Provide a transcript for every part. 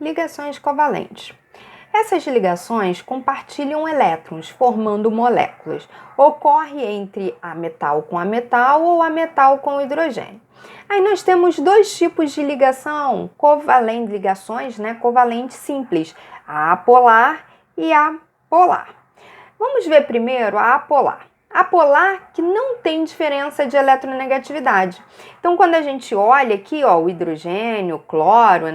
Ligações covalentes. Essas ligações compartilham elétrons, formando moléculas. Ocorre entre a metal com a metal ou a metal com o hidrogênio. Aí nós temos dois tipos de ligação covalente, ligações covalentes simples, a apolar e a polar. Vamos ver primeiro a apolar. Apolar que não tem diferença de eletronegatividade. Então, quando a gente olha aqui, o hidrogênio, o cloro,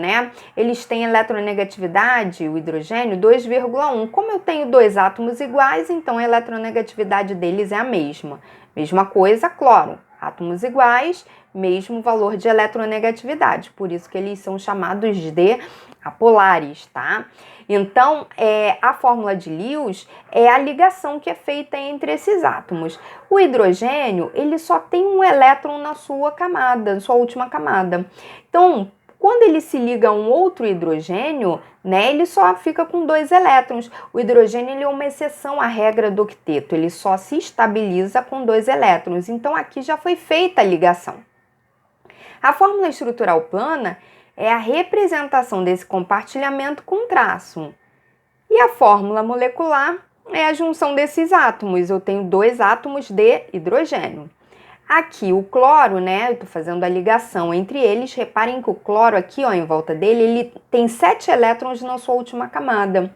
eles têm eletronegatividade, o hidrogênio, 2,1. Como eu tenho dois átomos iguais, então a eletronegatividade deles é a mesma. Mesma coisa, cloro. Átomos iguais, mesmo valor de eletronegatividade. Por isso que eles são chamados de apolares, tá? Então, a fórmula de Lewis é a ligação que é feita entre esses átomos. O hidrogênio, ele só tem um elétron na sua camada, na sua última camada. Então, quando ele se liga a um outro hidrogênio, ele só fica com 2 elétrons. O hidrogênio ele é uma exceção à regra do octeto, ele só se estabiliza com 2 elétrons. Então, aqui já foi feita a ligação. A fórmula estrutural plana é a representação desse compartilhamento com traço. E a fórmula molecular é a junção desses átomos. Eu tenho 2 átomos de hidrogênio. Aqui o cloro, eu estou fazendo a ligação entre eles. Reparem que o cloro aqui, em volta dele, ele tem 7 elétrons na sua última camada.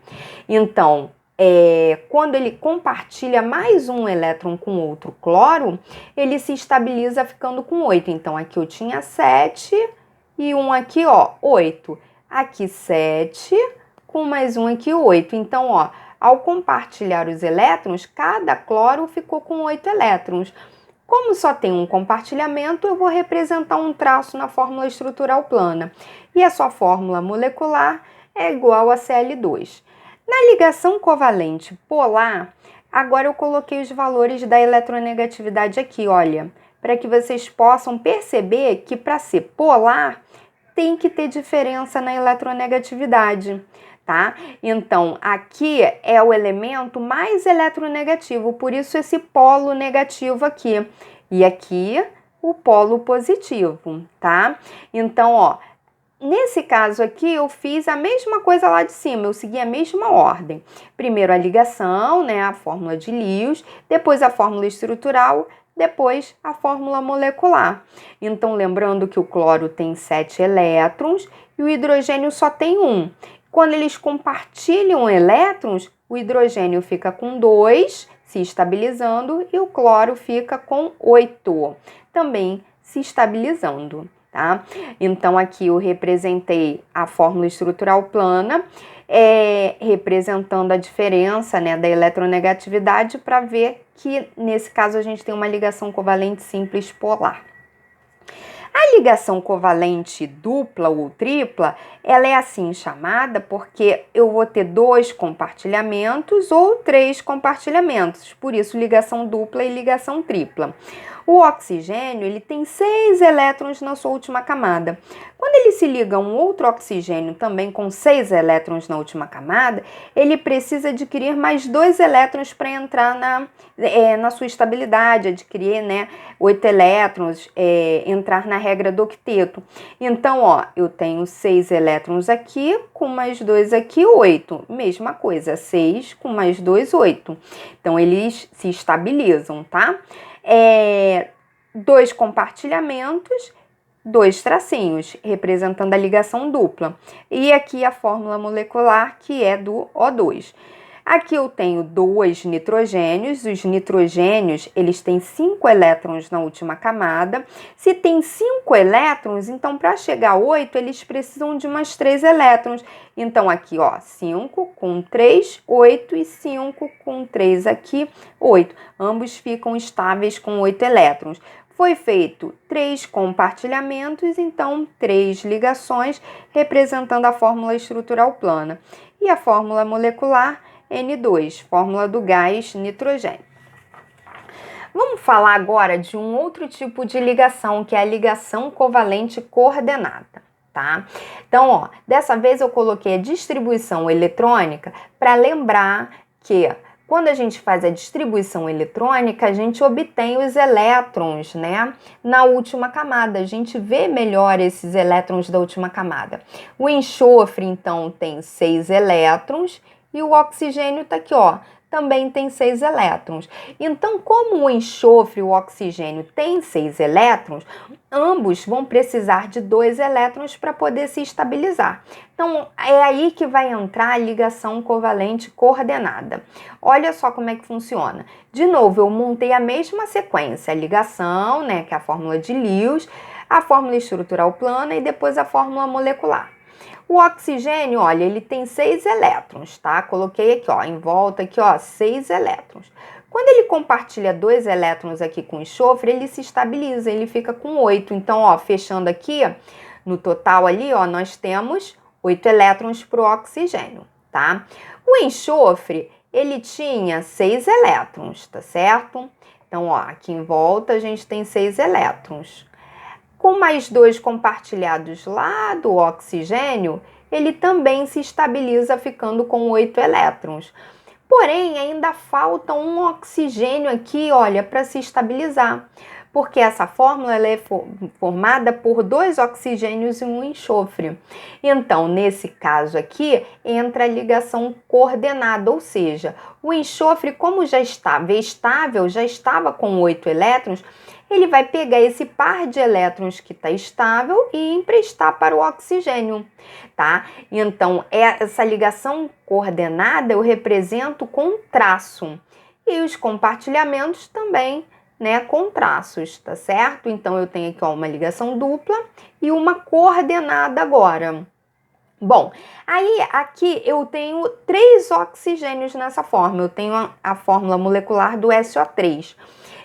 Então, quando ele compartilha mais um elétron com outro cloro, ele se estabiliza ficando com 8. Então, aqui eu tinha 7 e um aqui, 8. Aqui 7, com mais um aqui 8. Então, ao compartilhar os elétrons, cada cloro ficou com 8 elétrons. Como só tem um compartilhamento, eu vou representar um traço na fórmula estrutural plana. E a sua fórmula molecular é igual a Cl2. Na ligação covalente polar, agora eu coloquei os valores da eletronegatividade aqui, olha, para que vocês possam perceber que para ser polar tem que ter diferença na eletronegatividade, tá? Então, aqui é o elemento mais eletronegativo, por isso esse polo negativo aqui. E aqui o polo positivo, tá? Então, nesse caso aqui eu fiz a mesma coisa lá de cima, eu segui a mesma ordem. Primeiro a ligação, a fórmula de Lewis, depois a fórmula estrutural, depois a fórmula molecular. Então, lembrando que o cloro tem 7 elétrons e o hidrogênio só tem 1. Quando eles compartilham elétrons, o hidrogênio fica com 2, se estabilizando, e o cloro fica com 8, também se estabilizando, tá? Então, aqui eu representei a fórmula estrutural plana, representando a diferença da eletronegatividade para ver que, nesse caso, a gente tem uma ligação covalente simples polar. A ligação covalente dupla ou tripla, ela é assim chamada porque eu vou ter 2 compartilhamentos ou 3 compartilhamentos, por isso ligação dupla e ligação tripla. O oxigênio, ele tem 6 elétrons na sua última camada. Quando ele se liga a um outro oxigênio também com 6 elétrons na última camada, ele precisa adquirir mais 2 elétrons para entrar na sua estabilidade, adquirir 8 elétrons, entrar na regra do octeto. Então, eu tenho 6 elétrons aqui, com mais 2 aqui, 8. Mesma coisa, 6 com mais 2, 8. Então, eles se estabilizam, tá? 2 compartilhamentos, 2 tracinhos, representando a ligação dupla. E aqui a fórmula molecular, que é do O2. Aqui eu tenho 2 nitrogênios. Os nitrogênios, eles têm 5 elétrons na última camada. Se tem 5 elétrons, então para chegar a 8, eles precisam de mais 3 elétrons. Então aqui, 5 com 3, 8 e 5 com 3 aqui, 8. Ambos ficam estáveis com 8 elétrons. Foi feito 3 compartilhamentos, então 3 ligações, representando a fórmula estrutural plana. E a fórmula molecular N2, fórmula do gás nitrogênio. Vamos falar agora de um outro tipo de ligação, que é a ligação covalente coordenada, tá? Então, dessa vez eu coloquei a distribuição eletrônica para lembrar que quando a gente faz a distribuição eletrônica, a gente obtém os elétrons, né, na última camada. A gente vê melhor esses elétrons da última camada. O enxofre, então, tem 6 elétrons e o oxigênio tá aqui, ó, também tem 6 elétrons. Então, como o enxofre e o oxigênio têm 6 elétrons, ambos vão precisar de 2 elétrons para poder se estabilizar. Então, é aí que vai entrar a ligação covalente coordenada. Olha só como é que funciona. De novo, eu montei a mesma sequência, a ligação, né, que é a fórmula de Lewis, a fórmula estrutural plana e depois a fórmula molecular. O oxigênio, olha, ele tem 6 elétrons, tá? Coloquei aqui, ó, em volta aqui, ó, 6 elétrons. Quando ele compartilha 2 elétrons aqui com enxofre, ele se estabiliza, ele fica com 8. Então, ó, fechando aqui, no total ali, ó, nós temos 8 elétrons para o oxigênio, tá? O enxofre, ele tinha 6 elétrons, tá certo? Então, ó, aqui em volta a gente tem 6 elétrons. Com mais 2 compartilhados lá do oxigênio, ele também se estabiliza ficando com 8 elétrons. Porém, ainda falta um oxigênio aqui, olha, para se estabilizar. Porque essa fórmula ela é formada por 2 oxigênios e um enxofre. Então, nesse caso aqui, entra a ligação coordenada, ou seja, o enxofre, como já estava estável, já estava com 8 elétrons, ele vai pegar esse par de elétrons que está estável e emprestar para o oxigênio, tá? Então, essa ligação coordenada eu represento com traço. E os compartilhamentos também, né, com traços, tá certo? Então, eu tenho aqui, ó, uma ligação dupla e uma coordenada agora. Bom, aí aqui eu tenho 3 oxigênios nessa fórmula. Eu tenho a fórmula molecular do SO3.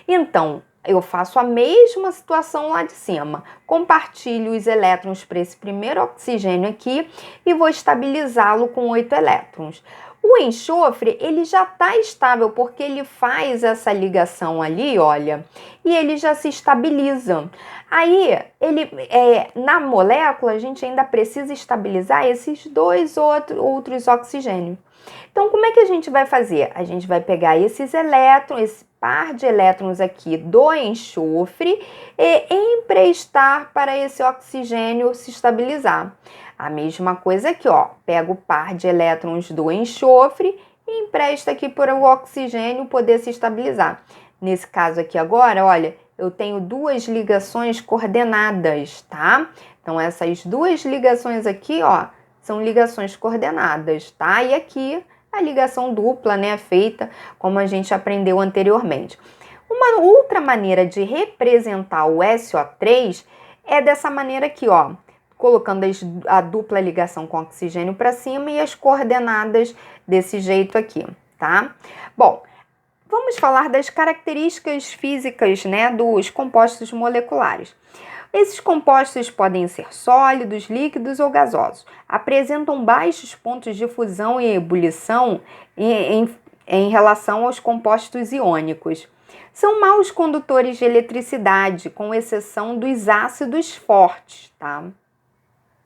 Então, eu faço a mesma situação lá de cima. Compartilho os elétrons para esse primeiro oxigênio aqui e vou estabilizá-lo com 8 elétrons. O enxofre, ele já está estável porque ele faz essa ligação ali, olha, e ele já se estabiliza. Aí, na molécula, a gente ainda precisa estabilizar esses 2 outros oxigênios. Então, como é que a gente vai fazer? A gente vai pegar esses elétrons, esse par de elétrons aqui do enxofre e emprestar para esse oxigênio se estabilizar. A mesma coisa aqui, ó, pega o par de elétrons do enxofre e empresta aqui para o oxigênio poder se estabilizar. Nesse caso aqui agora, olha, eu tenho 2 ligações coordenadas, tá? Então, essas 2 ligações aqui, ó, são ligações coordenadas, tá? E aqui a ligação dupla, né, feita como a gente aprendeu anteriormente. Uma outra maneira de representar o SO3 é dessa maneira aqui, ó, colocando a dupla ligação com oxigênio para cima e as coordenadas desse jeito aqui, tá? Bom, vamos falar das características físicas, né, dos compostos moleculares. Esses compostos podem ser sólidos, líquidos ou gasosos. Apresentam baixos pontos de fusão e ebulição em relação aos compostos iônicos. São maus condutores de eletricidade, com exceção dos ácidos fortes, tá?